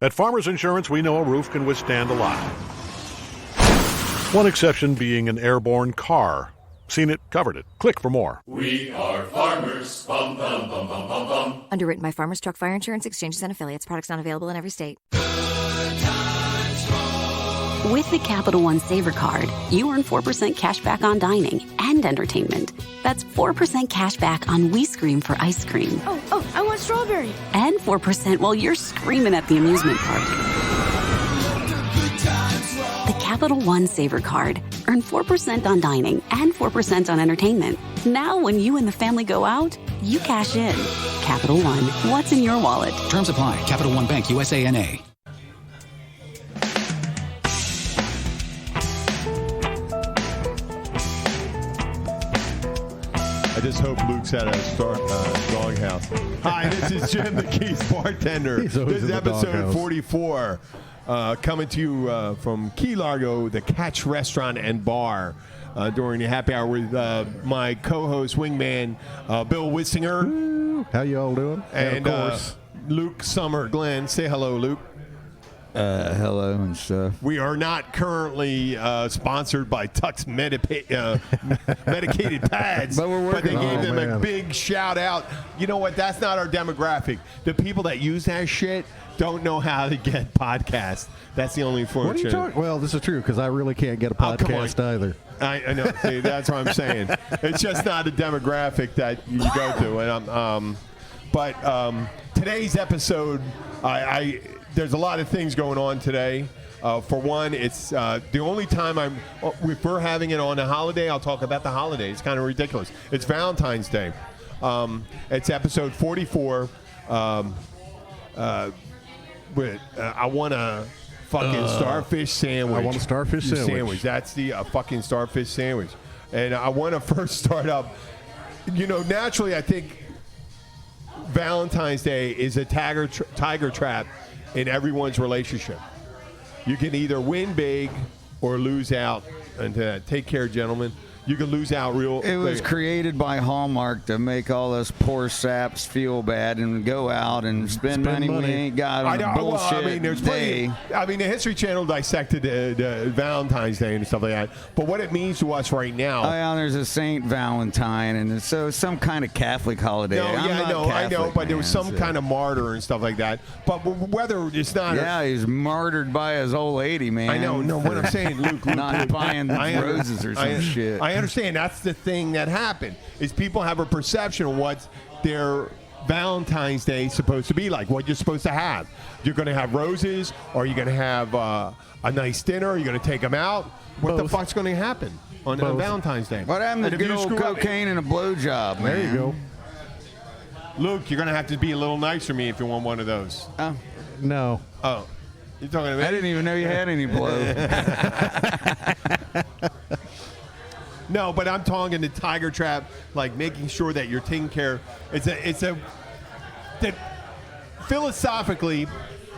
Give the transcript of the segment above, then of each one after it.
At Farmers Insurance, we know a roof can withstand a lot. One exception being an airborne car. Seen it, covered it. Click for more. We are farmers. Bum, bum, bum, bum, bum, bum. Underwritten by Farmers Truck Fire Insurance Exchanges and Affiliates. Products not available in every state. With the Capital One Saver Card, you earn 4% cash back on dining and entertainment. That's 4% cash back on We Scream for ice cream. Oh, I want strawberry. And 4% while you're screaming at the amusement park. The Capital One Saver Card. Earn 4% on dining and 4% on entertainment. Now when you and the family go out, you cash in. Capital One, what's in your wallet? Terms apply. Capital One Bank, USA, N.A. I just hope Luke's at a doghouse. Hi, this is Jim the Keys Bartender. This is episode 44. Coming to you from Key Largo, the Catch Restaurant and Bar, during the happy hour with my co-host, wingman, Bill Wissinger. How you all doing? And Luke Summer Glenn. Say hello, Luke. Hello and stuff. We are not currently sponsored by Tux medicated pads, but we're working. But they gave them a big shout out. You know what? That's not our demographic. The people that use that shit don't know how to get podcasts. That's the only form. What are you talking? Well, this is true because I really can't get a podcast either. I know. See, that's what I'm saying. It's just not a demographic that you go to. And but today's episode, there's a lot of things going on today. For one, it's the only time if we're having it on a holiday, I'll talk about the holiday. It's kind of ridiculous. It's Valentine's Day. It's episode 44. I want a fucking starfish sandwich. I want a starfish sandwich. That's the fucking starfish sandwich. And I want to first start up. You know, naturally, I think Valentine's Day is a tiger trap in everyone's relationship. You can either win big or lose out. And take care, gentlemen. You can lose out real. It was created by Hallmark to make all us poor saps feel bad and go out and spend money we ain't got on bullshit. Well, I mean, there's plenty. I mean, the History Channel dissected the Valentine's Day and stuff like that. But what it means to us right now. Oh, yeah, there's a Saint Valentine, and so some kind of Catholic holiday. No, I know, but there was some kind of martyr and stuff like that. But whether it's not. Yeah, he's martyred by his old lady, man. I know. No, what I'm saying, Luke. Not buying roses or some shit. I understand. That's the thing that happened, is people have a perception of what their Valentine's Day is supposed to be like, what you're supposed to have. You're going to have roses, or you're going to have a nice dinner, or you're going to take them out. What the fuck's going to happen on Valentine's Day? What happened to good old cocaine and a blowjob, man? There you go. Luke, you're going to have to be a little nicer to me if you want one of those. No. Oh. You're talking to me? I didn't even know you had any blow. No, but I'm talking the tiger trap, like making sure that you're taking care. That philosophically,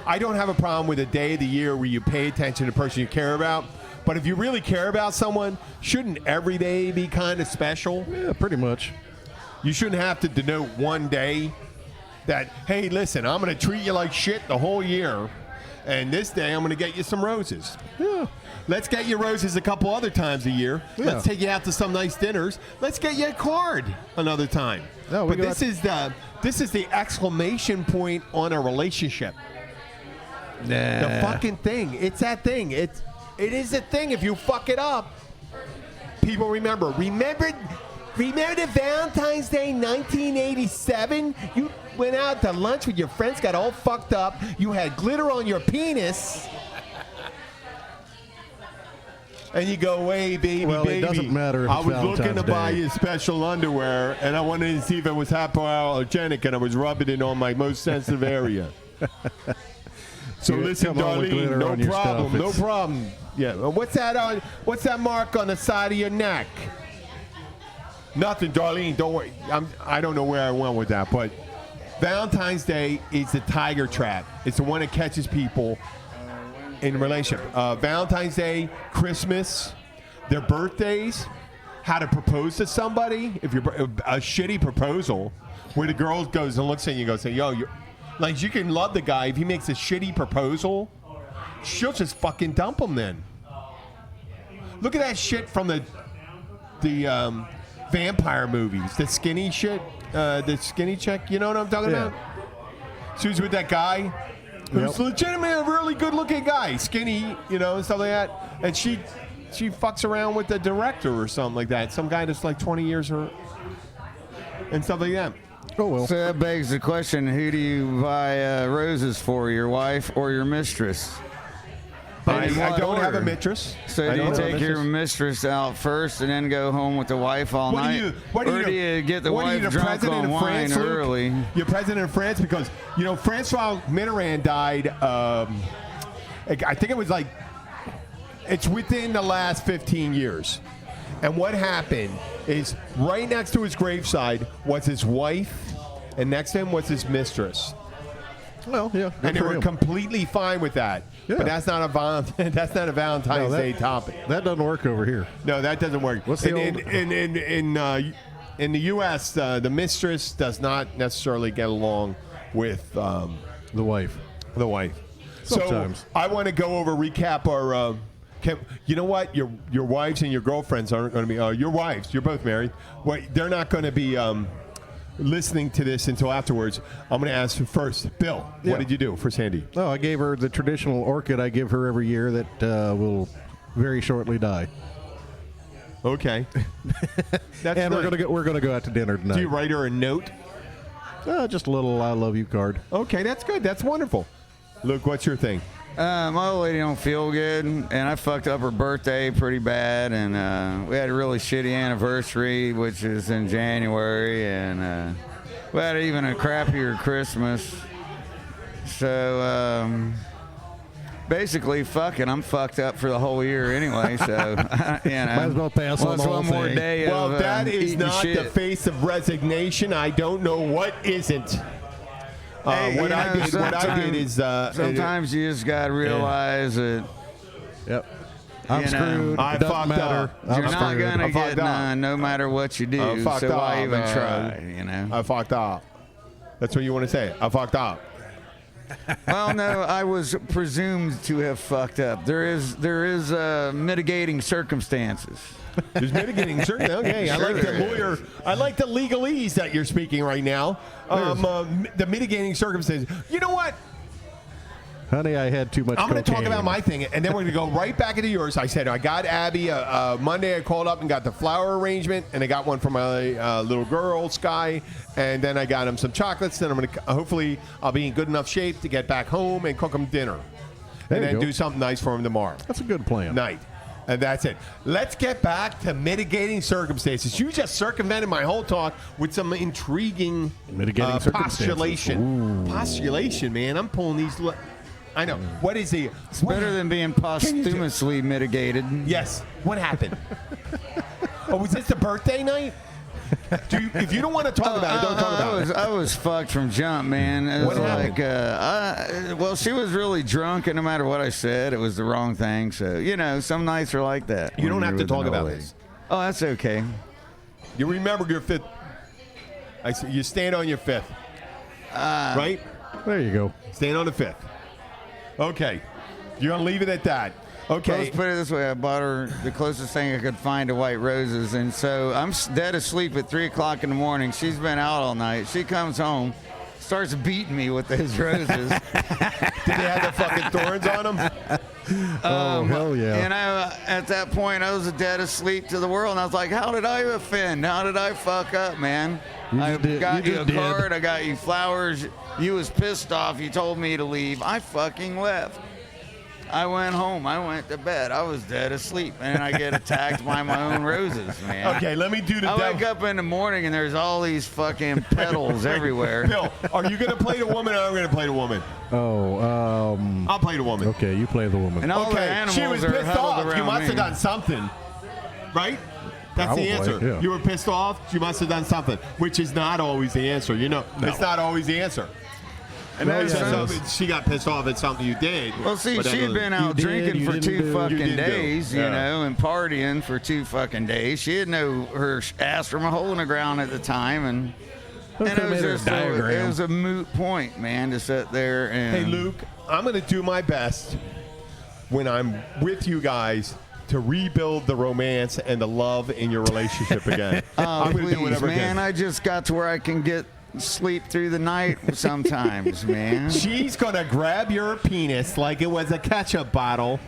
I don't have a problem with a day of the year where you pay attention to the person you care about. But if you really care about someone, shouldn't every day be kind of special? Yeah, pretty much. You shouldn't have to denote one day that, hey, listen, I'm going to treat you like shit the whole year, and this day I'm going to get you some roses. Yeah. Let's get you roses a couple other times a year. Yeah. Let's take you out to some nice dinners. Let's get you a card another time. No, but this is the exclamation point on a relationship. Nah. The fucking thing. It's that thing. It is a thing. If you fuck it up, people remember. Remember Valentine's Day 1987? You went out to lunch with your friends, got all fucked up. You had glitter on your penis. And you go, hey, baby, it doesn't matter if I it's was Valentine's looking to buy Day. you special underwear, and I wanted to see if it was hypoallergenic, and I was rubbing it on my most sensitive area. So listen, Darlene, no problem. Yeah, what's that mark on the side of your neck? Nothing, Darlene. Don't worry. I don't know where I went with that, but Valentine's Day is the tiger trap. It's the one that catches people in relationship. Valentine's Day, Christmas, their birthdays, how to propose to somebody. If you're a shitty proposal where the girl goes and looks at you and goes, yo, Like, you can love the guy. If he makes a shitty proposal, she'll just fucking dump him then. Look at that shit from the vampire movies. The skinny shit. The skinny chick. You know what I'm talking about? She was with that guy who's legitimately a really good-looking guy. Skinny, and stuff like that. And she fucks around with the director or something like that. Some guy that's like 20 years her and stuff like that. Oh, well. So that begs the question, who do you buy roses for, your wife or your mistress? I don't have a mistress. So do you take your mistress out first and then go home with the wife all night? Or do you get the wife drunk on wine early? You're president of France because, Francois Mitterrand died, I think it was like, it's within the last 15 years. And what happened is right next to his graveside was his wife, and next to him was his mistress. Well, yeah. And they were completely fine with that. Yeah. But that's not a Valentine's Day topic. That doesn't work over here. No, that doesn't work. What's the in the U.S., the mistress does not necessarily get along with the wife. The wife. Sometimes. So I want to go over recap our. You know what? Your wives and your girlfriends aren't going to be. Your wives. You're both married. They're not going to be. Listening to this until afterwards. I'm going to ask you first, Bill. What did you do for Sandy? Oh, I gave her the traditional orchid I give her every year that will very shortly die. Okay. And nice. we're gonna go out to dinner tonight. Do you write her a note? Just a little "I love you" card. Okay, that's good. That's wonderful. Luke, what's your thing? My old lady don't feel good, and I fucked up her birthday pretty bad, and we had a really shitty anniversary, which is in January, and we had even a crappier Christmas. So basically, I'm fucked up for the whole year anyway. So might as well pass on the whole one more thing. day. Well, that is not shit. the face of resignation. I don't know what isn't. What I did is sometimes you just gotta realize that. Yep. I'm screwed. I fucked up. You're not gonna get none, no matter what you do. So why even try? I fucked up. That's what you want to say. I fucked up. Well, no, I was presumed to have fucked up. There is mitigating circumstances. There's mitigating circumstances. Okay, I like the lawyer. I like the legalese that you're speaking right now. The mitigating circumstances. You know what? Honey, I had too much I'm going to cocaine. talk about my thing, and then we're going to go right back into yours. I said I got Abby Monday. I called up and got the flower arrangement, and I got one for my little girl, Sky, and then I got him some chocolates. Then I'm going to hopefully I'll be in good enough shape to get back home and cook him dinner, and then do something nice for him tomorrow. That's a good plan. Night. And that's it. Let's get back to mitigating circumstances. You just circumvented my whole talk with some intriguing mitigating postulation. Postulation, man. I'm pulling these. I know. What is he? It's better than being posthumously mitigated. Yes. What happened? Was this the birthday night? If you don't want to talk about it, don't talk about it. I was fucked from jump, man. It was like, well, she was really drunk, and no matter what I said, it was the wrong thing. So, some nights are like that. You don't have to talk about this. Oh, that's okay. You remember your fifth. You stand on your fifth. Right? There you go. Stand on the fifth. Okay. You're going to leave it at that. Okay. Let's put it this way. I bought her the closest thing I could find to white roses, and so I'm dead asleep at 3 o'clock in the morning. She's been out all night. She comes home, starts beating me with those roses. Did they have the fucking thorns on them? Oh, hell yeah. And at that point, I was dead asleep to the world, and I was like, how did I offend? How did I fuck up, man? I got you a card. I got you flowers. You was pissed off. You told me to leave. I fucking left. I went home. I went to bed. I was dead asleep, and I get attacked by my own roses, man. Okay, let me do the. I wake up in the morning, and there's all these fucking petals everywhere. Bill, are you going to play the woman, or I'm going to play the woman? Oh, I'll play the woman. Okay, you play the woman. And all the animals she was are pissed huddled off. around You must me. have done something, right? That's Probably, the answer. yeah. You were pissed off. You must have done something, which is not always the answer. It's not always the anser. And she got pissed off at something you did. Well, see, she had been out drinking for 2 fucking days, and partying for 2 fucking days. She had her ass from a hole in the ground at the time, and And it was made a just diagram. it was a moot point, man, to sit there and. Hey, Luke, I'm going to do my best when I'm with you guys to rebuild the romance and the love in your relationship again. I'm going to do Please, whatever I man, can. I just got to where I can get sleep through the night sometimes, man. She's going to grab your penis like it was a ketchup bottle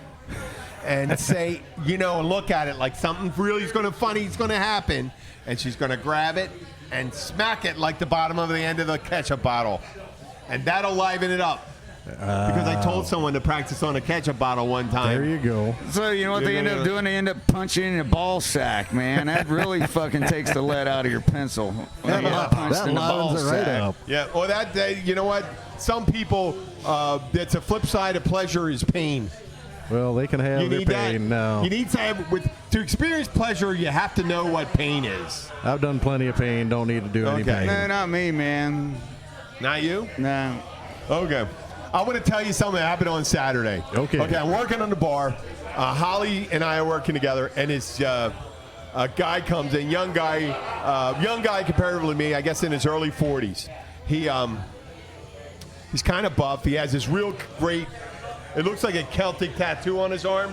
and say, look at it like something really is going to funny is going to happen. And she's going to grab it and smack it like the bottom of the end of the ketchup bottle. And that'll liven it up. Because I told someone to practice on a ketchup bottle one time. There you go. So you know what they end up doing? They end up punching in a ball sack, man. That really fucking takes the lead out of your pencil. When you get punched That in the ball livens it right sack. up. Yeah, well, you know what? Some people, that's a flip side of pleasure is pain. Well, they can have You their need that. pain now. You need to experience pleasure, you have to know what pain is. I've done plenty of pain. Don't need to do any Okay. pain. No, not me, man. Not you? No. Okay. I want to tell you something that happened on Saturday. Okay. Okay, I'm working on the bar. Holly and I are working together, and this a guy comes in, young guy comparatively to me, I guess in his early 40s. He's kind of buff. He has this real great, it looks like a Celtic tattoo on his arm.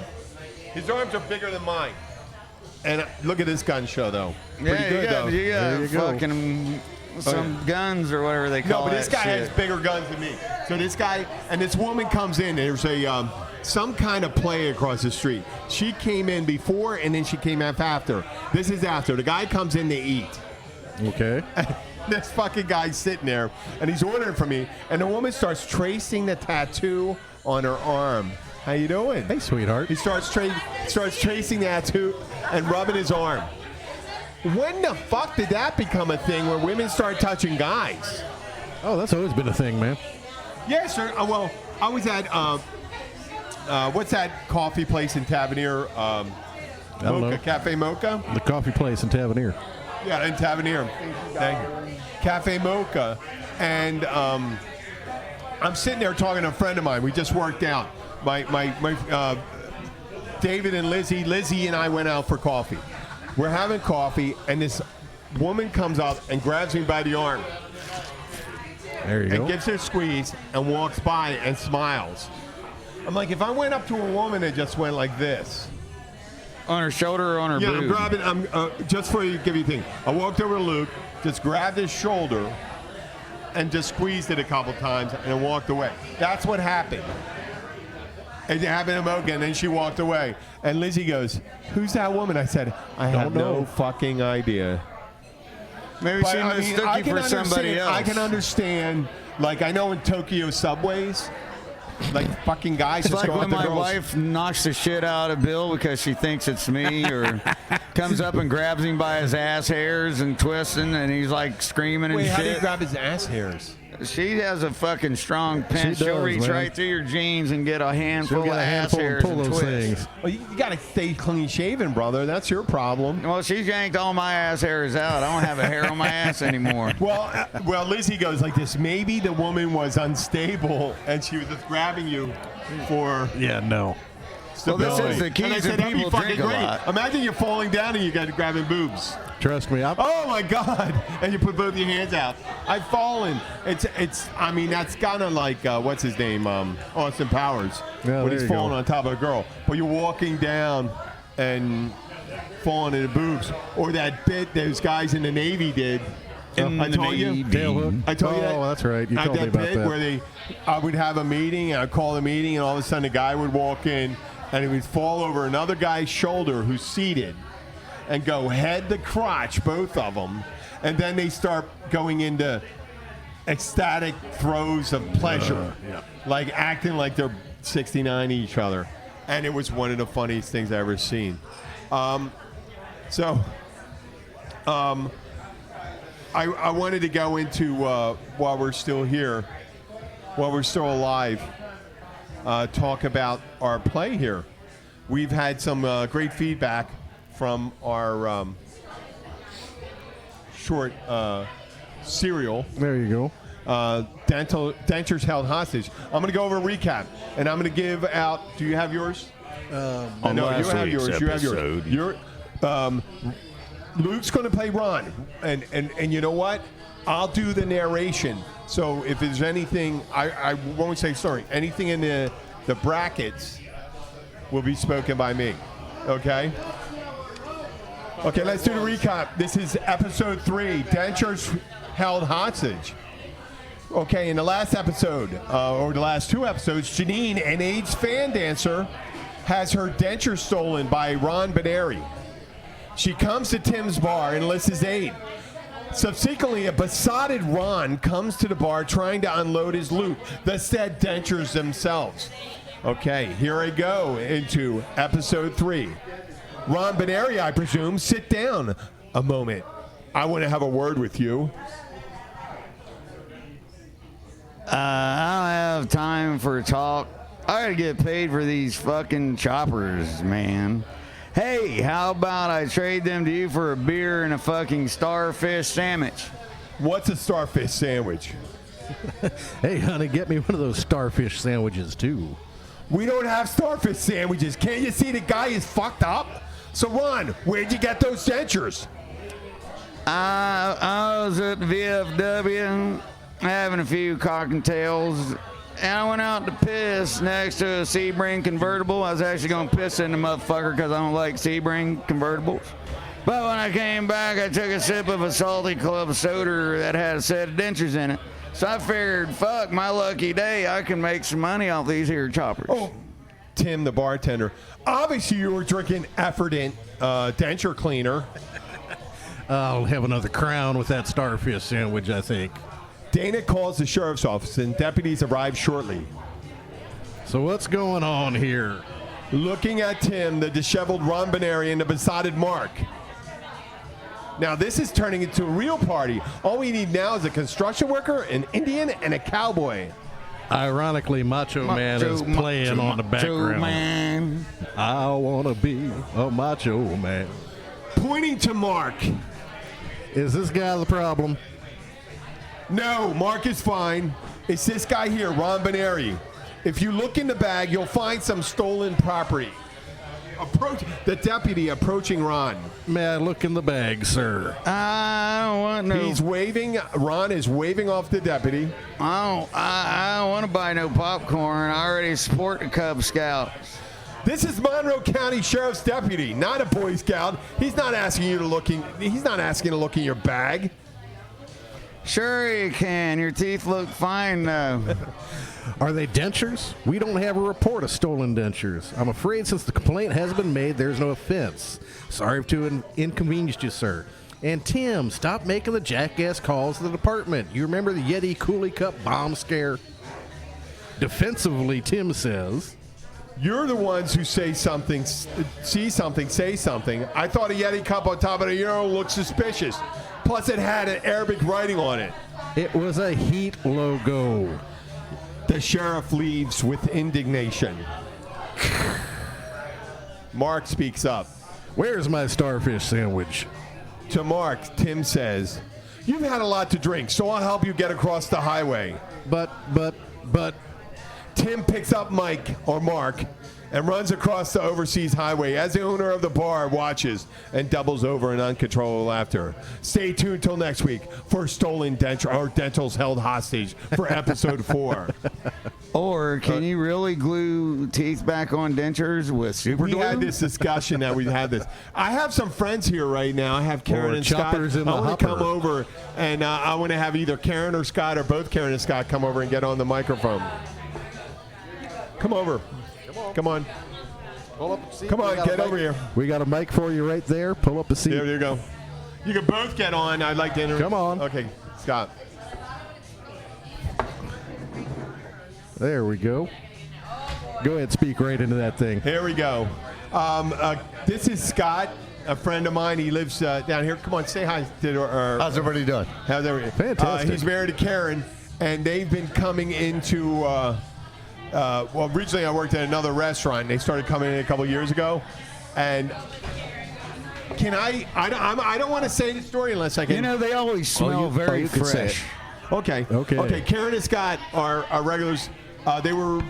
His arms are bigger than mine. And look at this gun show, though. Pretty Yeah, good, though. you got There you go. fucking some guns or whatever they call No, but this that guy shit. has bigger guns than me. So this guy and this woman comes in. There's a some kind of play across the street. She came in before and then she came up after. This is after. The guy comes in to eat. Okay. This fucking guy's sitting there and he's ordering from me. And the woman starts tracing the tattoo on her arm. How you doing? Hey, sweetheart. He starts tracing the tattoo and rubbing his arm. When the fuck did that become a thing where women start touching guys? Oh, that's always been a thing, man. Yeah, sir. Well, I was at what's that coffee place in Tavernier? don't Mocha, know. Cafe Mocha. The coffee place in Tavernier. Yeah, in Tavernier. Thank you. Cafe Mocha, and I'm sitting there talking to a friend of mine. We just worked out. My David and Lizzie. Lizzie and I went out for coffee. We're having coffee, and this woman comes up and grabs me by the arm There you and go. gives her a squeeze and walks by and smiles. I'm like, if I went up to a woman and just went like this. On her shoulder or on her Yeah, boob? I'm grabbing, just for you, give you a thing. I walked over to Luke, just grabbed his shoulder and just squeezed it a couple times and walked away. That's what happened. It happened to Mocha, and then she walked away. And Lizzie goes, "Who's that woman?" I said, "I have no fucking idea." Maybe But, she I mean, mistook I you can for somebody understand- else. I can understand, like I know in Tokyo subways, like fucking guys It's just like go when up to my girls. wife knocks the shit out of Bill because she thinks it's me, or comes up and grabs him by his ass hairs and twisting, and he's like screaming and Wait, how do you shit. grab his ass hairs? She has a fucking strong pinch. She She'll does, reach man. right through your jeans and get a handful She'll get of a ass handful hairs and pull and those twist. things. Well, you got to stay clean shaven, brother. That's your problem. Well, she's yanked all my ass hairs out. I don't have a hair on my ass anymore. Well, Lizzie goes like this. Maybe the woman was unstable and she was just grabbing you for Yeah, no. Well, this stability. is the key And I is said, that that'd be people fucking drink a great. lot. Imagine you're falling down and you got grabbing boobs. Trust me. Oh my God! And you put both your hands out. I've fallen. It's. I mean, that's kind of like what's his name? Austin Powers. Yeah, when there he's you falling go. on top of a girl, but you're walking down and falling into boobs, or that bit those guys in the Navy did. I told you. Tailhook. I told you that. Oh, that's right. You At told me that about bit that. where I would have a meeting, and I'd call the meeting, and all of a sudden a guy would walk in, and he would fall over another guy's shoulder who's seated, and go head to crotch, both of them, and then they start going into ecstatic throes of pleasure, like acting like they're 69 to each other, and it was one of the funniest things I ever seen. I wanted to go into while we're still here, while we're still alive, talk about our play here. We've had some great feedback from our short serial. There you go. Dentures held hostage. I'm going to go over a recap, and I'm going to give out. Do you have yours? On No, last you have week's yours. You have episode, yours. Luke's going to play Ron, and you know what? I'll do the narration. So if there's anything, I won't say sorry. Anything in the brackets will be spoken by me. Okay? Okay, let's do the recap. This is episode 3, Dentures held hostage. Okay, in the last episode, or the last 2 episodes, Janine, an AIDS fan dancer, has her denture stolen by Ron Benary. She comes to Tim's bar and enlists his aid. Subsequently, a besotted Ron comes to the bar trying to unload his loot, the said dentures themselves. Okay, here I go into episode 3. Ron Benary, I presume, sit down a moment. I want to have a word with you. I don't have time for talk. I gotta get paid for these fucking choppers, man. Hey, how about I trade them to you for a beer and a fucking starfish sandwich? What's a starfish sandwich? Hey, honey, get me one of those starfish sandwiches, too. We don't have starfish sandwiches. Can't you see the guy is fucked up? So, Ron, where'd you get those dentures? I was at the VFW having a few cocktails, and I went out to piss next to a Sebring convertible. I was actually going to piss in the motherfucker because I don't like Sebring convertibles. But when I came back, I took a sip of a salty club soda that had a set of dentures in it. So I figured, fuck, my lucky day, I can make some money off these here choppers. Oh, Tim, the bartender. Obviously, you were drinking Effordent denture cleaner. I'll have another crown with that starfish sandwich, I think. Dana calls the sheriff's office, and deputies arrive shortly. So what's going on here? Looking at Tim, the disheveled Ron Benary, and the besotted Mark. Now, this is turning into a real party. All we need now is a construction worker, an Indian, and a cowboy. Ironically, Macho Man is playing on the background. Man. I want to be a Macho Man. Pointing to Mark. Is this guy the problem? No, Mark is fine. It's this guy here, Ron Benary. If you look in the bag, you'll find some stolen property. The deputy approaching Ron. May I look in the bag, sir? I don't want no. He's waving. Ron is waving off the deputy. I don't want to buy no popcorn. I already support the Cub Scouts. This is Monroe County Sheriff's deputy, not a Boy Scout. He's not asking you to look in. He's not asking to look in your bag. Sure you can. Your teeth look fine, though. Are they dentures? We don't have a report of stolen dentures. I'm afraid since the complaint has been made, there's no offense. Sorry to inconvenience you, sir. And Tim, stop making the jackass calls to the department. You remember the Yeti Coolie Cup bomb scare? Defensively, Tim says. You're the ones who say something, see something, say something. I thought a Yeti cup on top of a urinal looked suspicious. Plus, it had an Arabic writing on it. It was a Heat logo. The sheriff leaves with indignation. Mark speaks up. Where's my starfish sandwich? To Mark, Tim says, "You've had a lot to drink, so I'll help you get across the highway." But. Tim picks up Mike, or Mark, and runs across the overseas highway as the owner of the bar watches and doubles over in uncontrollable laughter. Stay tuned till next week for Stolen Denture, or Dentals Held Hostage, for episode 4. Or can you really glue teeth back on dentures with super glue? We had this discussion that we had this. I have some friends here right now. I have Karen and Scott. I want to come over, and I want to have either Karen or Scott, or both Karen and Scott, come over and get on the microphone. Come over. Come on. Pull up a seat. Come on, get over here. We got a mic for you right there. Pull up a seat. There you go. You can both get on. I'd like to interview. Come on. Okay, Scott. There we go. Go ahead, speak right into that thing. Here we go. This is Scott, a friend of mine. He lives down here. Come on, say hi. How's everybody doing? How's everybody? Fantastic. He's married to Karen, and they've been coming into. Well, originally I worked at another restaurant. They started coming in a couple years ago, and can I don't want to say the story unless I can. You know, they always smell very fresh. Okay. Karen and Scott are regulars. They were,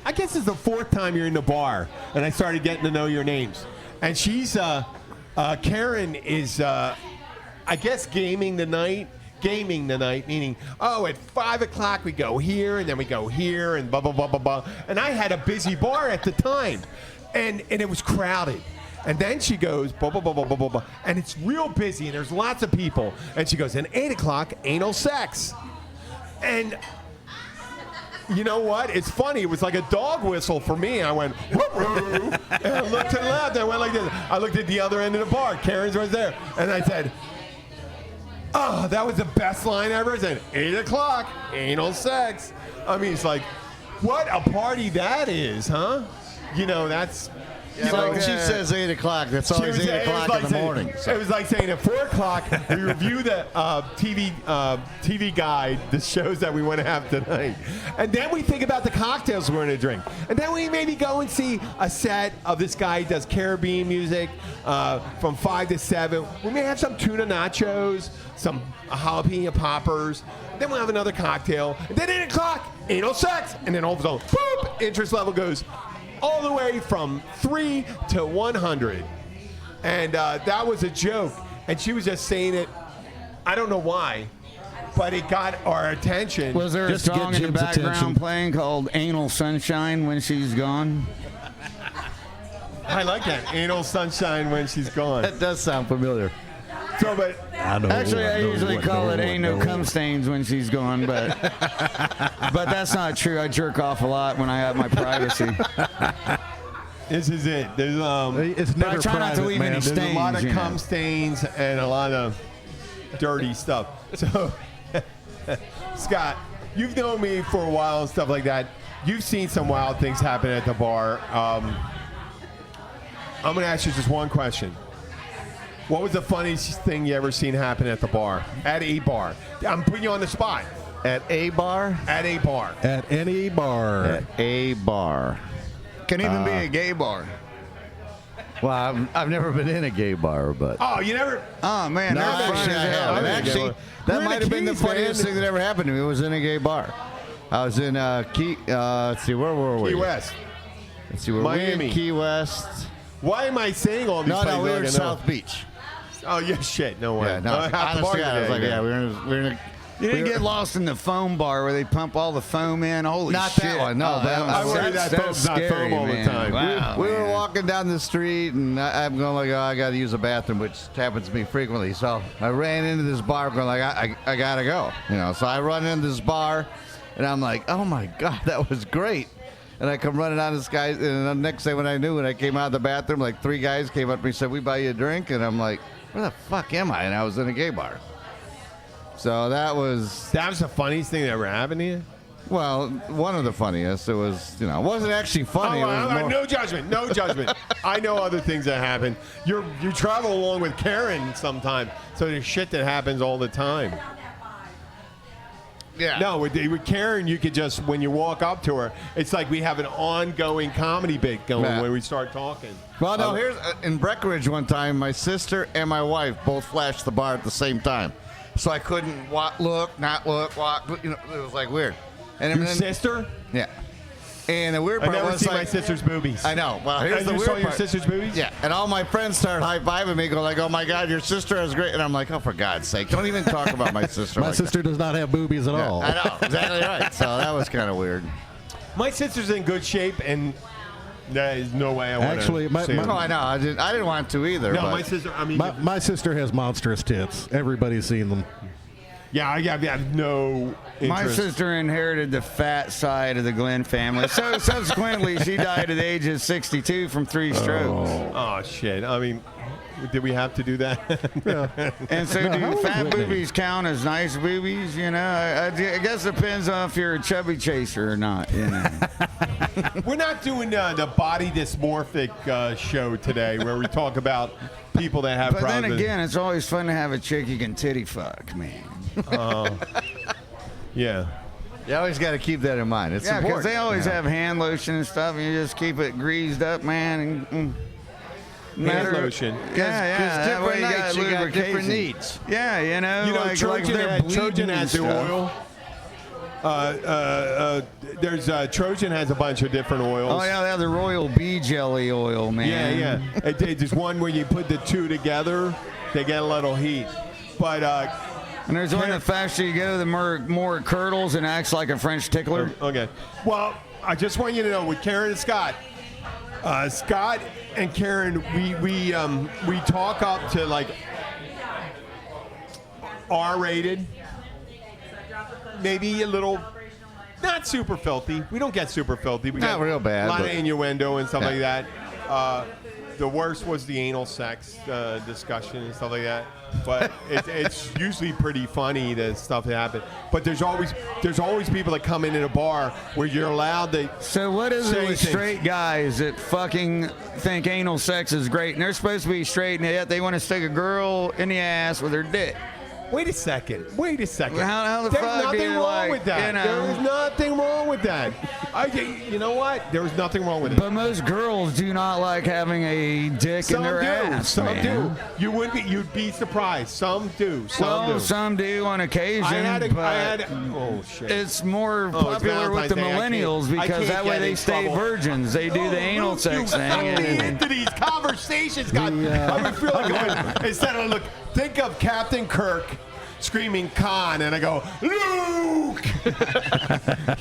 I guess it's the 4th time you're in the bar, and I started getting to know your names. And she's, Karen is, I guess, gaming the night, gaming tonight, meaning, at 5 o'clock we go here, and then we go here, and blah, blah, blah, blah, blah. And I had a busy bar at the time, and it was crowded. And then she goes, blah, blah, blah, blah, blah, blah, blah, and it's real busy, and there's lots of people. And she goes, and 8 o'clock, anal sex. And you know what? It's funny. It was like a dog whistle for me. I went, woo-woo. And I looked to the left. I went like this. I looked at the other end of the bar. Karen's right there. And I said, oh, that was the best line ever. I said, 8 o'clock, anal sex. I mean, it's like, what a party that is, huh? You know, that's... Yeah, so when she says 8 o'clock, that's always 8 o'clock in the morning. So. It was like saying at 4 o'clock, we review the TV guide, the shows that we want to have tonight. And then we think about the cocktails we're going to drink. And then we maybe go and see a set of this guy who does Caribbean music from 5 to 7. We may have some tuna nachos, some jalapeno poppers. Then we'll have another cocktail. And then 8 o'clock, anal sex. And then all of a sudden, boop, interest level goes all the way from 3 to 100. And that was a joke. And she was just saying it, I don't know why, but it got our attention. Was there a song in the background playing called Anal Sunshine when she's gone? I like that. Anal Sunshine when she's gone. That does sound familiar. So, but actually, I usually call it "Ain't No Cum Stains" when she's gone, but that's not true. I jerk off a lot when I have my privacy. This is it. There's it's never I try not to leave any stains. There's a lot of cum stains and a lot of dirty stuff. So, Scott, you've known me for a while and stuff like that. You've seen some wild things happen at the bar. I'm going to ask you just one question. What was the funniest thing you ever seen happen at the bar? At a bar. I'm putting you on the spot. At a bar? At a bar. At any bar. At a bar. Can even be a gay bar. Well, I've never been in a gay bar, but... Oh, you never... Oh, man. No, That's actually, that might have been the funniest thing that ever happened to me. It was in a gay bar. I was in let's see, where were we? Key West. Let's see, where Miami. we in Key West. Why am I saying all these places? No, we were in like South Beach. Oh, yeah, shit. No way. Yeah, no, honestly, I was like, yeah, we're in a... You didn't get lost in the foam bar where they pump all the foam in. Holy not shit! That one. No, I worry that foam's not foam all the time. Wow, we were walking down the street, and I'm going like, oh, I got to use the bathroom, which happens to me frequently. So I ran into this bar, going like, I got to go. You know, so I run into this bar, and I'm like, oh my god, that was great. And I come running out of this guy, and the next day when I came out of the bathroom, like 3 guys came up to me and said, "We buy you a drink," and I'm like, where the fuck am I? And I was in a gay bar. So that was the funniest thing that ever happened to you? Well, one of the funniest. It was, it wasn't actually funny. No judgment. No judgment. I know other things that happen. You travel along with Karen sometime, so there's shit that happens all the time. Yeah. No, with Karen, you could just, when you walk up to her, it's like we have an ongoing comedy bit going when we start talking. Well, no, here's in Breckenridge one time, my sister and my wife both flashed the bar at the same time. So I couldn't walk, not look, walk. It was like weird. And Your sister? Yeah. And the weird part was I never see my sister's boobies. I know. Well, here's the weird part. Your sister's boobies? Yeah. And all my friends started high-fiving me, going like, "Oh my God, your sister is great." And I'm like, "Oh, for God's sake, don't even talk about my sister." My sister does not have boobies at all. I know. Exactly right. So that was kind of weird. My sister's in good shape, and there is no way I want to see her. No, I know. I didn't want to either. No, but my sister. I mean, my sister has monstrous tits. Everybody's seen them. Yeah, I have no interest. My sister inherited the fat side of the Glenn family. So subsequently, she died at the age of 62 from 3 strokes. Oh, shit. I mean, did we have to do that? Yeah. And so do fat boobies count as nice boobies? You know, I guess it depends on if you're a chubby chaser or not. You know. We're not doing the body dysmorphic show today where we talk about people that have But problems. then again, it's always fun to have a chick you can titty fuck, man. Yeah. You always got to keep that in mind. It's Yeah, because important. they always have hand lotion and stuff, and you just keep it greased up, man. And, Hand lotion. Yeah. Because that way different nights, you got different lubrication. needs. Yeah, you know, You know, like Trojan they're Trojan has the bleeding oil. There's Trojan has a bunch of different oils. Oh yeah, they have the royal bee jelly oil, man. Yeah. There's one where you put the two together, they get a little heat. But And there's one the faster you go, the more it curdles and acts like a French tickler. Okay. Well, I just want you to know with Karen and Scott, Scott and Karen, we talk up to like R-rated, maybe a little, not super filthy. We don't get super filthy. We Not got real bad, a lot of but- innuendo and stuff Yeah. like that. The worst was the anal sex discussion and stuff like that. But it's usually pretty funny, the stuff that happened. But there's always people that come in at a bar where you're allowed to. So what is say it with things. straight guys that fucking think anal sex is great and they're supposed to be straight and yet they want to stick a girl in the ass with their dick? Wait a second. How the There's fuck nothing is wrong like, with that. you know? There is nothing wrong with that. You know what? There was nothing wrong with it. But most girls do not like having a dick in their ass. Some man. do. You'd be surprised. Some do. Some do on occasion. Oh shit. It's more Oh, it's popular with the Valentine's Day. millennials I because can't that way get they in stay trouble. virgins. They do the anal sex thing. Into these conversations, God. I feel like instead of think of Captain Kirk screaming Khan, and I go, Luke!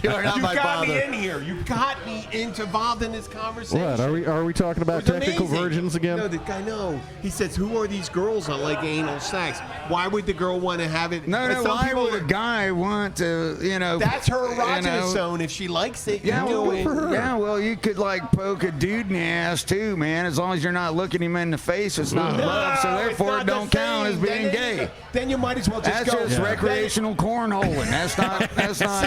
You're not You my got father. me in here. You got me involved in this conversation. What are we talking about? It was Technical amazing. virgins again? No, the guy, no. He says, who are these girls that like anal sex? Why would the girl want to have it? No, And some why people would a guy want to, That's her erogenous you know, zone. If she likes it, Yeah, you do it. well, you could like poke a dude in the ass too, man. As long as you're not looking him in the face, it's not love. So No, therefore, it's it not don't the count as same. being Then gay. Then you might as well just That's go. just recreational cornholing. That's not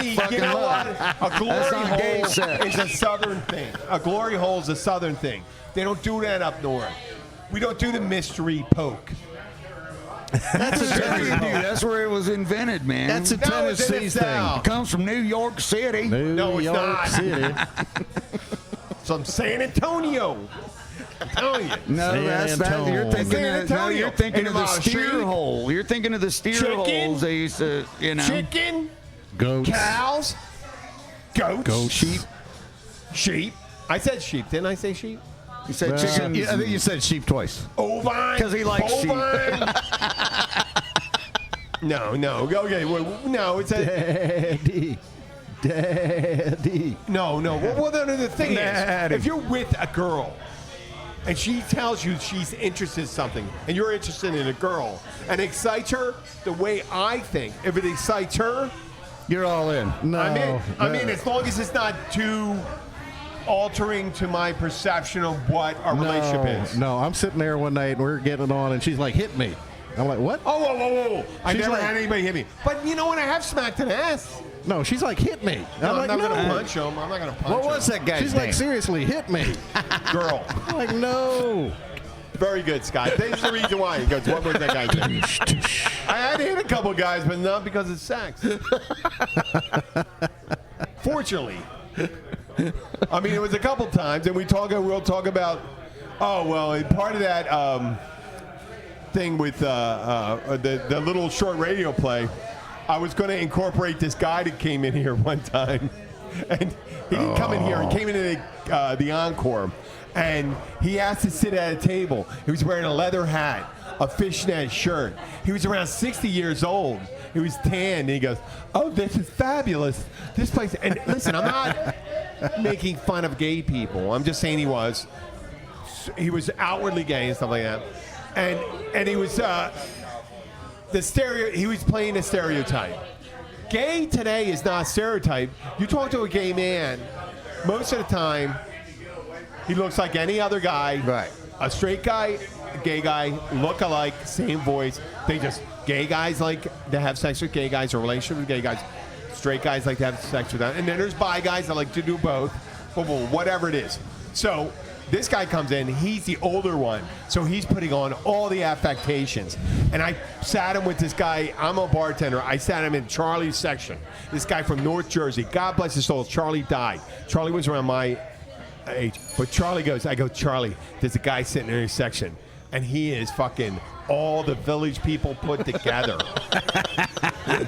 See, fucking you know love. what? A glory That's not gay hole sex. is a southern thing. A glory hole is a southern thing. They don't do that up north. We don't do the mystery poke. That's where it was invented, man. That's a No, it's in Tennessee the thing. South. It comes from New York City. No, it's York not. City. From San Antonio. I'm telling you. No, San that's that. You're Antonio. thinking. San Of, no, Antonio. you're thinking And of the about steer sheep? hole. You're thinking of the steer Chicken? holes they used to, Chicken, Goats. cows, goats, Sheep. sheep. I said sheep. Didn't I say sheep? You said chickens. I think you said sheep twice. Ovine. 'Cause he likes sheep. bovine. No. Okay. No, it's a. Daddy. No. Well, the thing Daddy. is, if you're with a girl and she tells you she's interested in something and you're interested in a girl and it excites her the way I think, if it excites her, You're all in. No. I mean, as long as it's not too altering to my perception of what our relationship is. No, I'm sitting there one night and we're getting it on, and she's like, "Hit me." I'm like, "What?" Oh, whoa. I She's never like- had anybody hit me. But you know what? I have smacked an ass. No, she's like, "Hit me." No, I'm I'm like, not going to "No." punch him. I'm not going to punch What him. was that guy's She's name? like, "Seriously, hit me." Girl. I'm like, "No." Very good, Scott. There's the reason why. He goes, what was that guy's name? I had to hit a couple guys, but not because of sex. Fortunately. I mean, it was a couple times, and we'll talk about, part of that thing with the little short radio play, I was going to incorporate this guy that came in here one time. And he didn't come in here. He came into the Encore. And he asked to sit at a table. He was wearing a leather hat, a fishnet shirt. He was around 60 years old. He was tan. And he goes, "Oh, this is fabulous. This place." And listen, I'm not making fun of gay people. I'm just saying he was outwardly gay and stuff like that. And he was he was playing a stereotype. Gay today is not a stereotype. You talk to a gay man, most of the time, he looks like any other guy. Right. A straight guy, a gay guy, look alike, same voice. Gay guys like to have sex with gay guys or relationship with gay guys. Straight guys like to have sex with them. And then there's bi guys that like to do both. Whatever it is. So this guy comes in, he's the older one. So he's putting on all the affectations. And I sat him with this guy, I'm a bartender. I sat him in Charlie's section. This guy from North Jersey. God bless his soul. Charlie died. Charlie was around my age. But Charlie goes, I go, "Charlie, there's a guy sitting in his section, and he is fucking all the village people put together."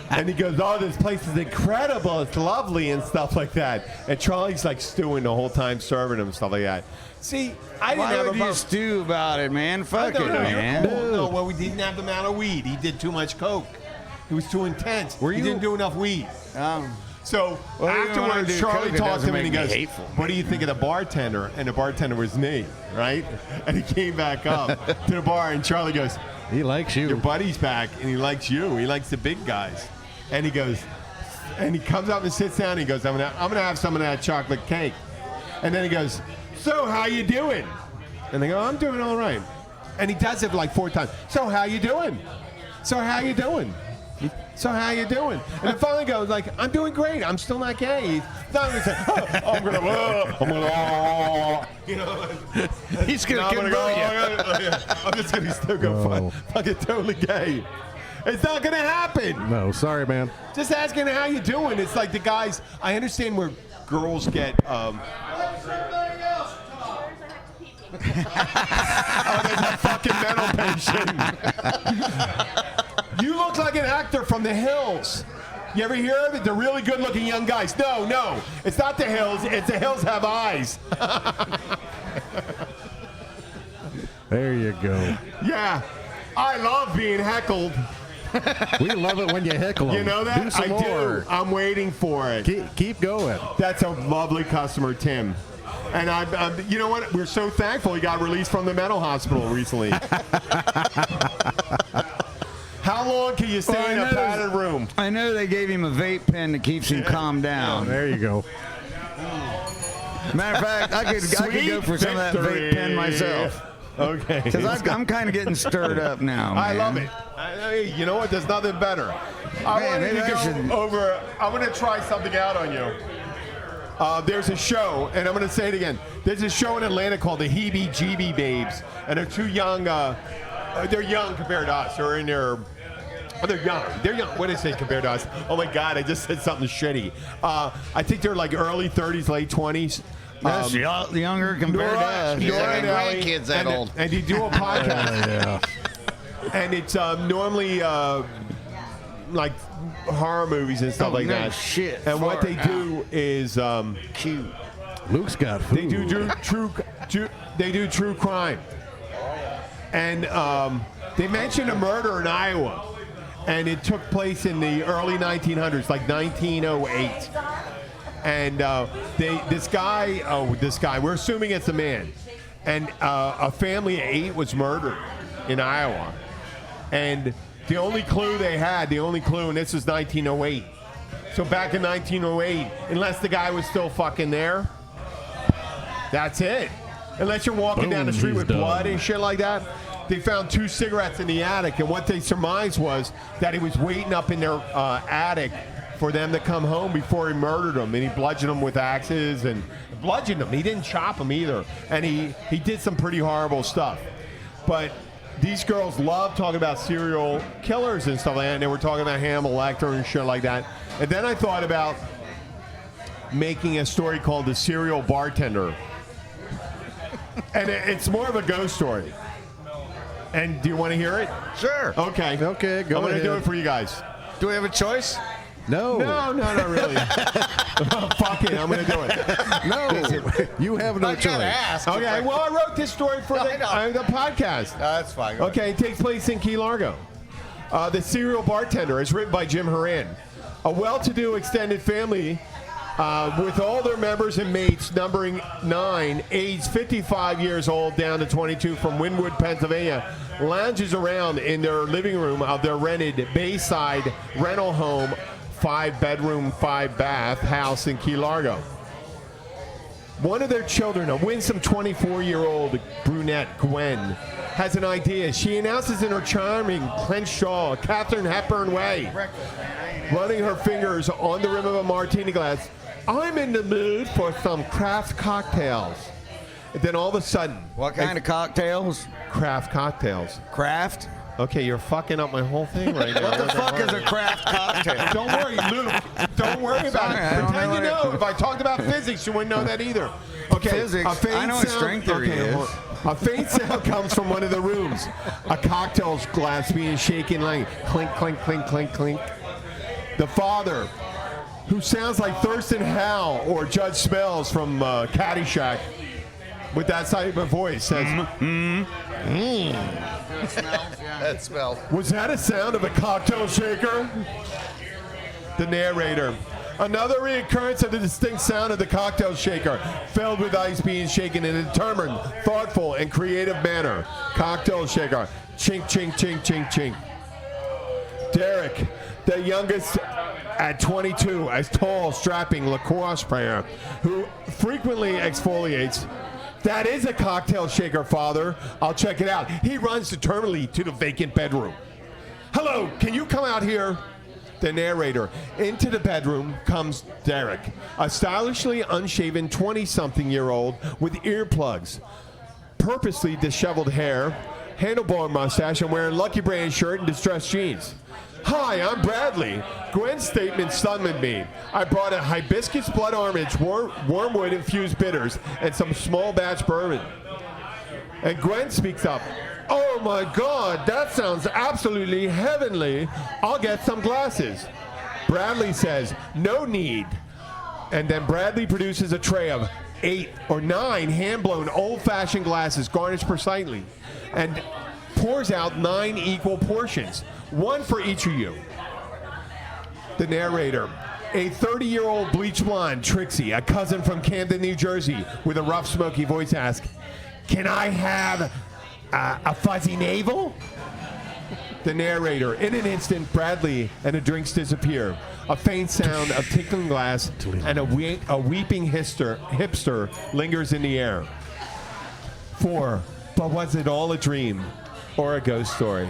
And he goes, "Oh, this place is incredible. It's lovely," and stuff like that. And Charlie's like stewing the whole time, serving him and stuff like that. See, I didn't Why have would a you stew about it, man? Fuck it, no, man. you're cool. No, well, we didn't have the amount of weed. He did too much coke. It was too intense. Were He you- didn't do enough weed. So Well, you don't wanna afterwards, do Charlie coke, it talked to doesn't him and he make me goes, hateful, "What do you think of the bartender?" And the bartender was me, right? And he came back up to the bar, and Charlie goes, He likes you. "Your buddy's back, and he likes you. He likes the big guys." And he goes, and he comes up and sits down. And he goes, "I'm gonna have some of that chocolate cake." And then he goes, "So how you doing?" And they go, "I'm doing all right." And he does it like 4 times. "So how you doing? So how you doing? So how you doing?" And then finally goes like, "I'm doing great. I'm still not gay." He's not going to say, "Oh, I'm gonna, you know." He's No, gonna I'm gonna convert go. you. I'm just gonna still go Whoa. fucking totally gay. It's not gonna happen. No, sorry, man. Just asking how you doing. It's like the guys. I understand where girls get. Oh, there's a fucking mental patient. You look like an actor from the Hills. You ever hear of it? The really good-looking young guys. No, it's not the Hills. It's the Hills Have Eyes. There you go. Yeah, I love being heckled. We love it when you heckle 'em. You know that? Do some I more. do. I'm waiting for it. Keep going. That's a lovely customer, Tim. And I'm, you know what? We're so thankful he got released from the mental hospital recently. How long can you stay in a padded room? I know they gave him a vape pen that keeps him calmed down. There you go. Matter of fact, I could go for some of that vape pen myself. Okay. Because I'm kind of getting stirred up now, man. I love it. You know what? There's nothing better. I wanted maybe I to should- go over. I'm going to try something out on you. There's a show, and I'm going to say it again. There's a show in Atlanta called the Heebie Jeebie Babes, and they're too young. They're young compared to us. They're in their. Oh, they're young. They're young. What did I say compared to us? Oh my God! I just said something shitty. I think they're like early 30s, late 20s. That's younger compared to us. He's Nora like and my Allie, grandkids that old. And you do a podcast. Yeah. And it's normally like horror movies and stuff like no that. shit. And what Far they do is Cute. Luke's got food. they do true crime. And they mentioned a murder in Iowa, and it took place in the early 1900s, like 1908. And this guy, we're assuming it's a man, and a family of 8 was murdered in Iowa. And the only clue they had, and this was 1908. So back in 1908, unless the guy was still fucking there, that's it. Unless you're walking down the Boom, street he's with done. blood and shit like that. They found 2 cigarettes in the attic, and what they surmised was that he was waiting up in their attic for them to come home before he murdered them, and he bludgeoned them with axes and bludgeoned them. He didn't chop them either, and he did some pretty horrible stuff. But these girls love talking about serial killers and stuff like that, and they were talking about Hannibal Lecter and shit like that. And then I thought about making a story called The Serial Bartender. And it's more of a ghost story. And do you want to hear it? Sure. Okay. Okay, go I'm going to do ahead. it for you guys. Do we have a choice? No. No, not really. Fuck it, I'm going to do it. No. You have no I choice. gotta ask. Okay, well, I wrote this story for I know. the podcast. That's fine. Go ahead. Okay, it takes place in Key Largo. The Serial Bartender is written by Jim Horan. A well-to-do extended family with all their members and mates numbering 9, aged 55 years old down to 22 from Wynwood, Pennsylvania, lounges around in their living room of their rented Bayside rental home, 5-bedroom, 5-bath house in Key Largo. One of their children, a winsome 24-year-old brunette, Gwen, has an idea. She announces in her charming, clenched jaw, Katharine Hepburn way, running her fingers on the rim of a martini glass, "I'm in the mood for some craft cocktails." And then all of a sudden, What kind of cocktails? craft cocktails? Craft? Okay, you're fucking up my whole thing right now. What the fuck is a craft cocktail? Don't worry, Luke. Don't worry about Sorry, I it. don't Pretend know you what know. If I talked about physics, you wouldn't know that either. Okay. Physics? A faint I know what sound- string theory is. hold on. A faint sound comes from one of the rooms. A cocktail glass being shaken like clink, clink, clink, clink, clink. The father, who sounds like Thurston Howell or Judge Smells from Caddyshack, with that type of voice says, That smells. Was that a sound of a cocktail shaker? The narrator. Another reoccurrence of the distinct sound of the cocktail shaker, filled with ice being shaken in a determined, thoughtful, and creative manner. Cocktail shaker. Chink, chink, chink, chink, chink. Derek, the youngest at 22, a tall, strapping lacrosse player who frequently exfoliates. That is a cocktail shaker, Father. I'll check it out. He runs determinedly to the vacant bedroom. Hello, can you come out here? The narrator. Into the bedroom comes Derek, a stylishly unshaven 20-something-year-old with earplugs, purposely disheveled hair, handlebar mustache, and wearing Lucky Brand shirt and distressed jeans. Hi, I'm Bradley. Gwen's statement stunned me. I brought a hibiscus blood orange, wormwood-infused bitters, and some small batch bourbon. And Gwen speaks up. Oh my God, that sounds absolutely heavenly. I'll get some glasses. Bradley says, no need. And then Bradley produces a tray of 8 or 9 hand-blown old-fashioned glasses garnished precisely and pours out 9 equal portions, one for each of you. The narrator. A 30-year-old bleach blonde, Trixie, a cousin from Camden, New Jersey, with a rough, smoky voice asks, can I have a fuzzy navel? The narrator. In an instant, Bradley and the drinks disappear. A faint sound of tinkling glass and a weeping hipster lingers in the air. 4. But was it all a dream or a ghost story?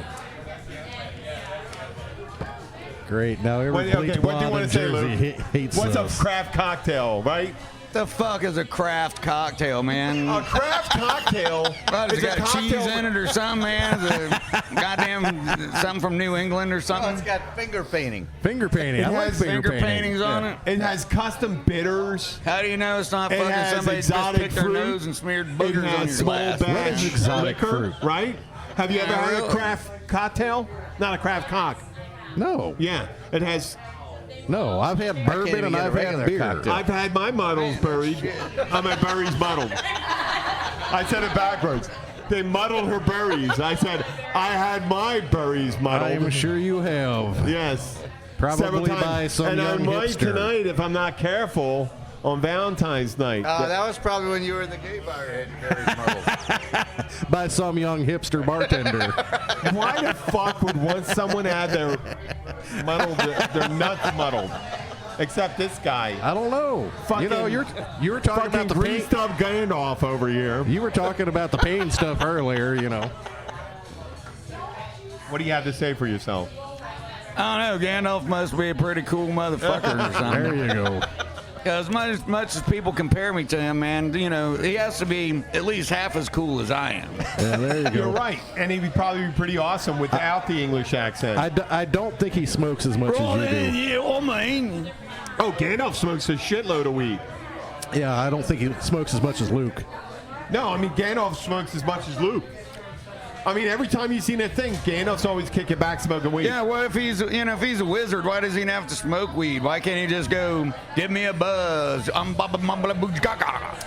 Great. Now every bleach what do you blonde want in to say, Jersey Luke? hates What's us. a craft cocktail, right? The fuck is a craft cocktail, man? A craft cocktail. What, has is it got a cocktail cheese in it or something, man? Is it goddamn something from New England or Oh, something? it's got finger painting. Finger painting. It I like has finger painting. paintings on it. It has custom bitters. How do you know it's not It fucking has somebody just exotic picked their fruit. nose and smeared It boogers on has your small glass? What batch is exotic liquor, fruit? right? Have you ever Yeah, had a really? craft cocktail? Not a craft cock. No. Yeah, it has. No. I've had bourbon even and get a I've had regular beer. cocktail. I've had my muddles buried. My berries muddled. I said it backwards. They muddled her berries. I said I had my berries muddled. I'm sure you have. Yes. Probably Several times. by some and young I might hipster. tonight if I'm not careful on Valentine's night. That was probably when you were in the gay bar and had your berries muddled. By some young hipster bartender. Why the fuck would someone have their nuts muddled? Except this guy. I don't know. Fucking- You know, you were talking Fucking about the pain. greased up Gandalf over here. You were talking about the pain stuff earlier. You know. What do you have to say for yourself? I don't know. Gandalf must be a pretty cool motherfucker or something. There you go. As much as people compare me to him, man, you know, he has to be at least half as cool as I am. Yeah, there you go. You're right, and he would probably be pretty awesome without the English accent. I don't think he smokes as much as you do. Yeah, oh, man. Oh, Gandalf smokes a shitload of weed. Yeah, I don't think he smokes as much as Luke. No, I mean Gandalf smokes as much as Luke. I mean, every time you see that thing, Gandalf's always kicking back smoking weed. Yeah, well, if he's a wizard, why does he have to smoke weed? Why can't he just go, give me a buzz?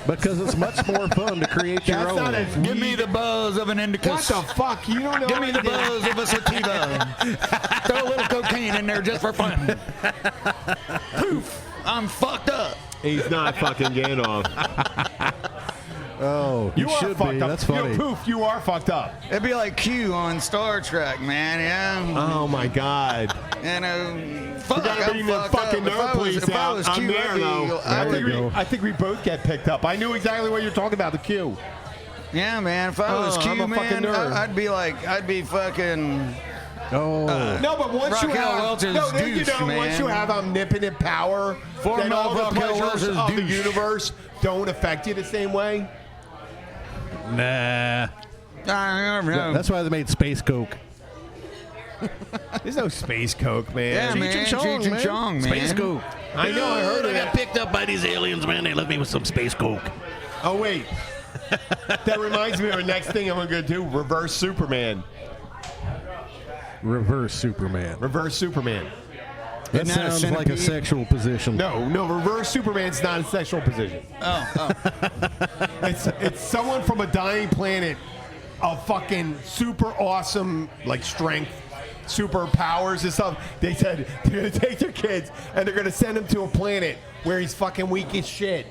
Because it's much more fun to create your That's own. not as Give me the buzz of an indicus. What the fuck? You don't know. Give me the anything. buzz of a sativa. Throw a little cocaine in there just for fun. Poof, I'm fucked up. He's not fucking Gandalf. Oh, you are should fucked be. up. That's funny. Poof, you are fucked up. It'd be like Q on Star Trek, man. Yeah. Oh my God. You know, fuck, We gotta I'm bring the fucked fucking up. If I nerd was- police if I was out. I'm Q, there I'd be- though. I There would- you go. I think we both get picked up. I knew exactly what you're talking about. The Q. Yeah, man. If I was Oh, Q, I'm a fucking man, nerd. I'd be fucking. Oh, No, but once you Raquel have, Welch's no, then you douche, know, once man. you have omnipotent power, Four then all the Raquel pleasures Welch's of the douche. universe don't affect you the same way. nah. I don't know. That's why they made Space Coke. There's no space coke, man. Yeah, man. Cheech and Chong, man. Space Coke. I know. I heard of I got that. picked up by these aliens, man. They left me with some Space Coke. Oh wait, that reminds me of the next thing I'm gonna do: reverse Superman. Reverse Superman. Reverse Superman. That Isn't that a sounds like a centipede? sexual position. No, reverse Superman's not a sexual position. Oh. It's someone from a dying planet of fucking super awesome, like, strength, superpowers and stuff. They said they're going to take their kids and they're going to send them to a planet where he's fucking weak as shit.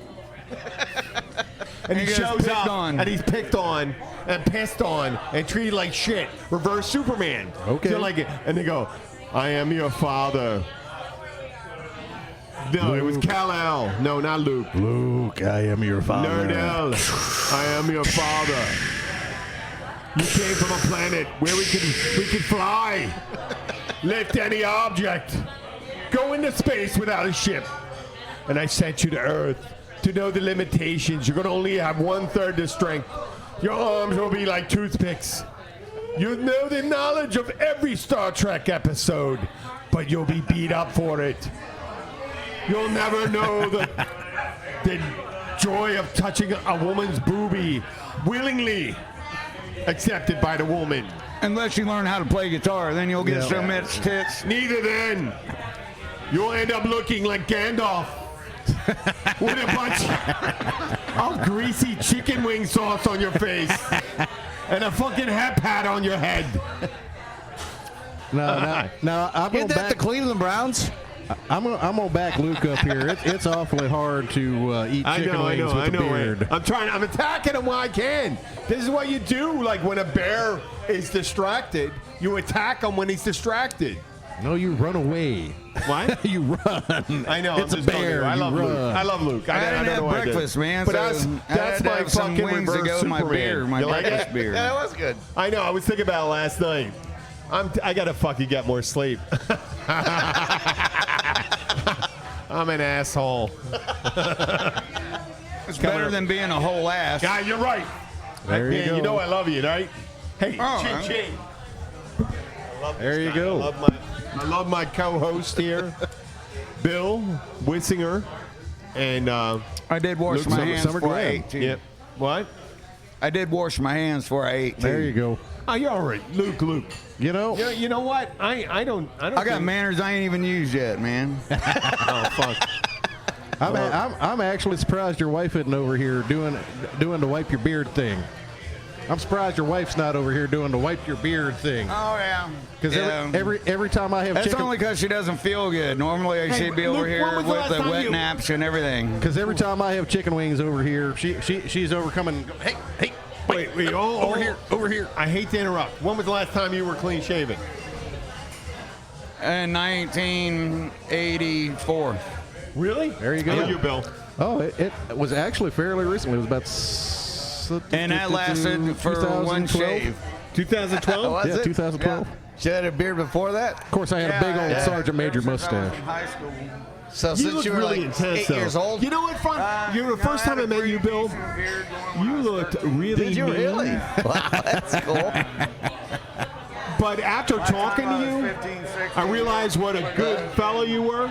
And he shows up and he's picked on and pissed on and treated like shit. Reverse Superman. Okay. So like, and they go, I am your father. No, Luke. it was Kal-El. No, not Luke. Luke, I am your father. Nerdell, I am your father. You came from a planet where we could fly, lift any object, go into space without a ship. And I sent you to Earth to know the limitations. You're going to only have 1/3 the strength. Your arms will be like toothpicks. You'll know the knowledge of every Star Trek episode, but you'll be beat up for it. You'll never know the joy of touching a woman's boobie willingly accepted by the woman. Unless you learn how to play guitar, then you'll get so much tits. Neither then. You'll end up looking like Gandalf with a bunch of greasy chicken wing sauce on your face and a fucking hat pad on your head. No, I'm Isn't going that the back. Cleveland Browns? I'm gonna back Luke up here. It's awfully hard to eat chicken wings with a beard. I'm attacking him while I can. This is what you do. Like when a bear is distracted, you attack him when he's distracted. No, you run away. What? You run. I know. It's I'm a just bear. I love you Luke. run. I love Luke. I didn't don't have know why I did. breakfast, man. But so that's I had to my have some fucking wings to reverse go with my Superman. beer, my You like breakfast it? beer. Yeah, that was good. I know. I was thinking about it last night. I gotta fucking get more sleep. I'm an asshole. It's better than being a whole ass. God, you're right. There you go. You know I love you, right? Hey, Oh, ching I- ching. There you go. I love my co-host here, Bill Wissinger, and I did wash Luke my Summer- hands Summer before I Glenn. ate, too. Yep. What? I did wash my hands before I ate, too. There you go. Oh, you're all right, Luke. You know, You know what? I don't. I got think- manners I ain't even used yet, man. Oh fuck. I'm actually surprised your wife isn't over here doing the wipe your beard thing. I'm surprised your wife's not over here doing the wipe your beard thing. Oh, yeah. Because every time I have That's chicken, only because she doesn't feel good. Normally, Hey, she'd be over Luke, here when was the with last the time wet you- naps and everything. because every time I have chicken wings over here, she's over coming. Hey, Wait. over here, over here. I hate to interrupt. When was the last time you were clean shaven? In 1984. Really? There you go. How about you, Bill? Oh, it was actually fairly recently. It was about. And that lasted for one 2012. shave. 2012. Was Yeah, it? 2012. She had a beard before that? Of course, I had a big old Sergeant Major mustache. High school. So You since look you were really like intense, 8 though. years old? You know what, fun? The first time I met you, Bill, you looked really Did you mean. really? Wow, that's cool. But after talking to you, I realized what a good fellow you were.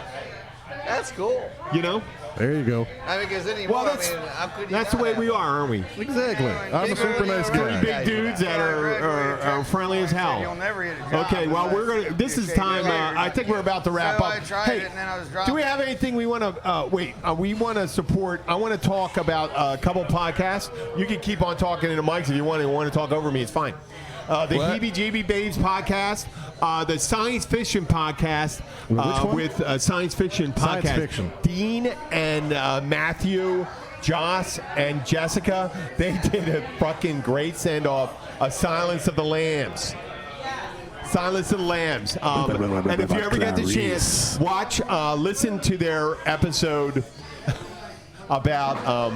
That's cool. You know? There you go. I mean, because anymore, Well, that's I mean, how could you that's the not way have we it? are, aren't we? Exactly. I'm a super nice Three guy. big dudes that are friendly as You'll hell. never get a job. Okay, well, we're gonna. This is time. I think we're about to wrap So up. I tried Hey, it and then I was do we dropping. have anything we want to wait? We want to support. I want to talk about a couple podcasts. You can keep on talking in the mics if you want to talk over me. It's fine. The What? Heebie Jeebie Babes podcast, the Science Fiction podcast Which one? with Science Fiction podcast. Science Fiction. Dean and Matthew, Joss and Jessica, they did a fucking great send-off. A Silence of the Lambs. Silence of the Lambs. And if you ever get the chance, watch, listen to their episode about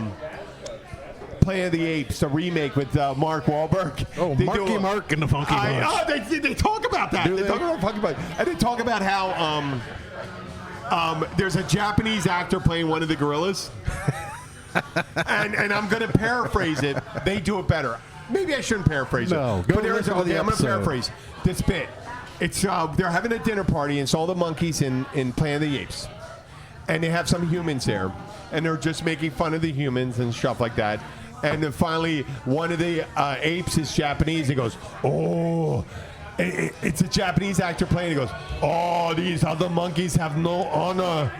Planet of the Apes, a remake with Mark Wahlberg. Oh, They Marky do Mark and the Funky Bunch. they talk about that. Do They they? talk about Funky Bunch. And they talk about how there's a Japanese actor playing one of the gorillas. and I'm going to paraphrase it. They do it better. Maybe I shouldn't paraphrase No, it. go But there is listen to the I'm going to episode. paraphrase this bit. It's they're having a dinner party, and it's all the monkeys in Planet of the Apes. And they have some humans there, and they're just making fun of the humans and stuff like that. And then finally, one of the apes is Japanese. He goes, "Oh, It's a Japanese actor playing. He goes, "Oh, these other monkeys have no honor.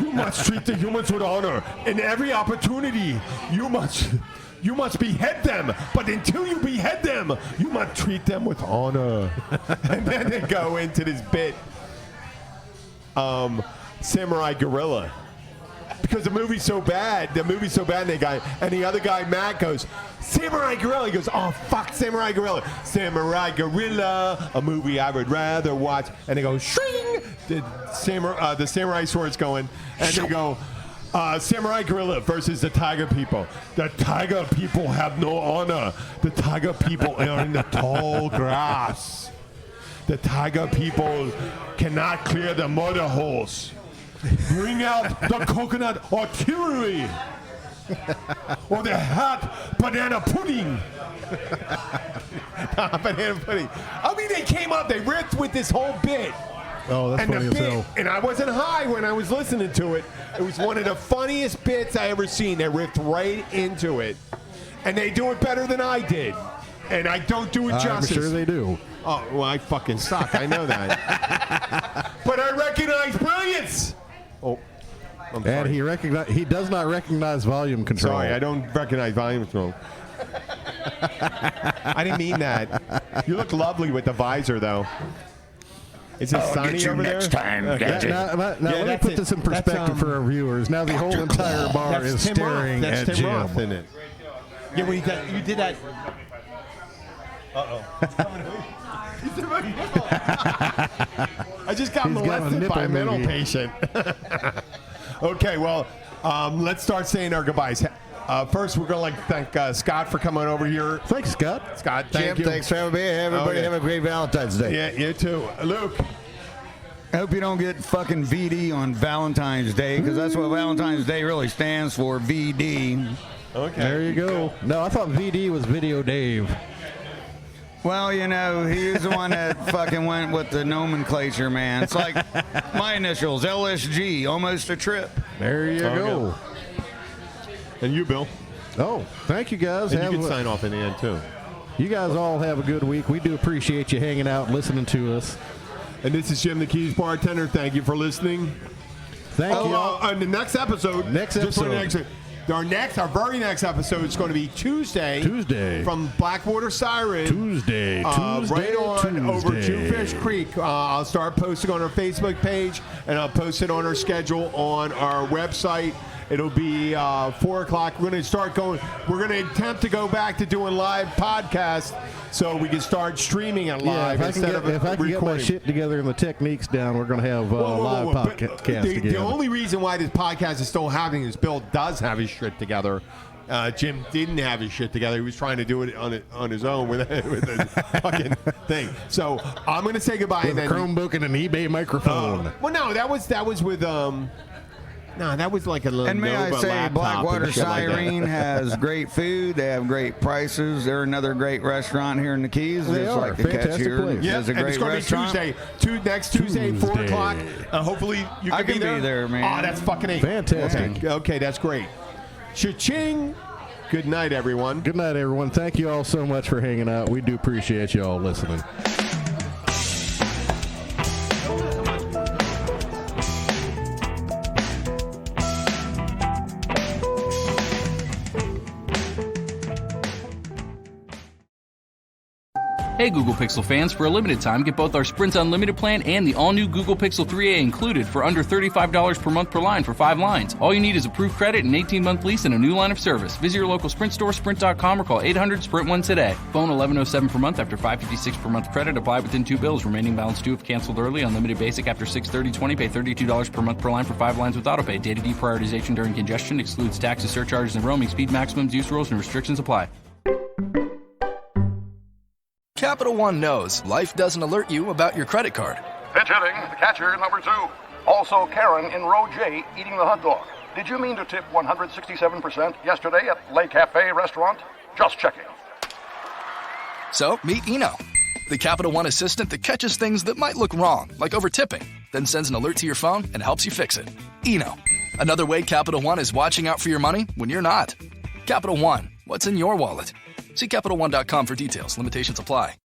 You must treat the humans with honor. In every opportunity, you must behead them. But until you behead them, you must treat them with honor." And then they go into this bit, Samurai Gorilla. Because the movie's so bad, and the other guy, Matt, goes, "Samurai Gorilla." He goes, "Oh, fuck, Samurai Gorilla. Samurai Gorilla, a movie I would rather watch." And they go, "Shring!" The samurai sword's going, and they go, "Samurai Gorilla versus the Tiger People. The Tiger People have no honor. The Tiger People are in the tall grass. The Tiger People cannot clear the murder holes. Bring out the coconut artillery or the hot banana pudding." Banana pudding. I mean, they came up, they ripped with this whole bit. Oh, that's funny as hell. And I wasn't high when I was listening to it. It was one of the funniest bits I ever seen. They ripped right into it. And they do it better than I did. And I don't do it justice. I'm sure they do. Oh, well, I fucking suck. I know that. But I recognize brilliance. Oh, I'm sorry. And he does not recognize volume control. Sorry, I don't recognize volume control. I didn't mean that. You look lovely with the visor, though. Is it sunny over there? Time, now, let me put this in perspective for our viewers. Now the whole entire bar is staring at Tim Jim. Roth, isn't it? Yeah, when you did that. Uh-oh. I just got molested by a mental patient. Okay, well, let's start saying our goodbyes. First, we're going to thank Scott for coming over here. Thanks, Scott. Scott, thank you. Thanks for having me. Everybody have a great Valentine's Day. Yeah, you too. Luke. I hope you don't get fucking VD on Valentine's Day, because that's what Valentine's Day really stands for, VD. Okay. There you go. No, I thought VD was Video Dave. Well, you know, he's the one that fucking went with the nomenclature, man. It's like my initials, LSG, almost a trip. There you go. And you, Bill. Oh, thank you, guys. And you can sign off in the end, too. You guys all have a good week. We do appreciate you hanging out and listening to us. And this is Jim the Keys Bartender. Thank you for listening. Thank you. On the next episode. Our very next episode is going to be Tuesday. From Blackwater Siren. Tuesday. Right on over Jewfish Creek. I'll start posting on our Facebook page, and I'll post it on our schedule on our website. It'll be 4 o'clock. We're going to start going. We're going to attempt to go back to doing live podcasts so we can start streaming it live instead of if I can get my shit together and the techniques down, we're going to have live podcast again. The only reason why this podcast is still happening is Bill does have his shit together. Jim didn't have his shit together. He was trying to do it on his own with a fucking thing. So I'm going to say goodbye. With a Chromebook and an eBay microphone. Well, no, that was with No, that was like a little. And may I say, Blackwater Siren has great food. They have great prices. They're another great restaurant here in the Keys. They are. Like the Fantastic place. Yeah, it's a great it's going restaurant. to be Tuesday. Next Tuesday, 4 o'clock. Hopefully you can be there, man. Oh, that's fucking eight. Fantastic. Okay, that's great. Cha-ching. Good night, everyone. Good night, everyone. Thank you all so much for hanging out. We do appreciate you all listening. Hey Google Pixel fans, for a limited time, get both our Sprint Unlimited plan and the all-new Google Pixel 3a included for under $35 per month per line for 5 lines. All you need is approved credit, an 18-month lease, and a new line of service. Visit your local Sprint store, sprint.com, or call 800-SPRINT-1 today. Phone $1107 per month after $556 per month credit. Apply within 2 bills. Remaining balance due if canceled early. Unlimited basic after $630.20. Pay $32 per month per line for 5 lines with autopay. Data deprioritization during congestion excludes taxes, surcharges, and roaming. Speed maximums, use rules, and restrictions apply. Capital One knows life doesn't alert you about your credit card. Pitch hitting, the catcher, number 2. Also Karen in row J eating the hot dog. Did you mean to tip 167% yesterday at Le Cafe restaurant? Just checking. So, meet Eno, the Capital One assistant that catches things that might look wrong, like over-tipping, then sends an alert to your phone and helps you fix it. Eno, another way Capital One is watching out for your money when you're not. Capital One, what's in your wallet? See CapitalOne.com for details. Limitations apply.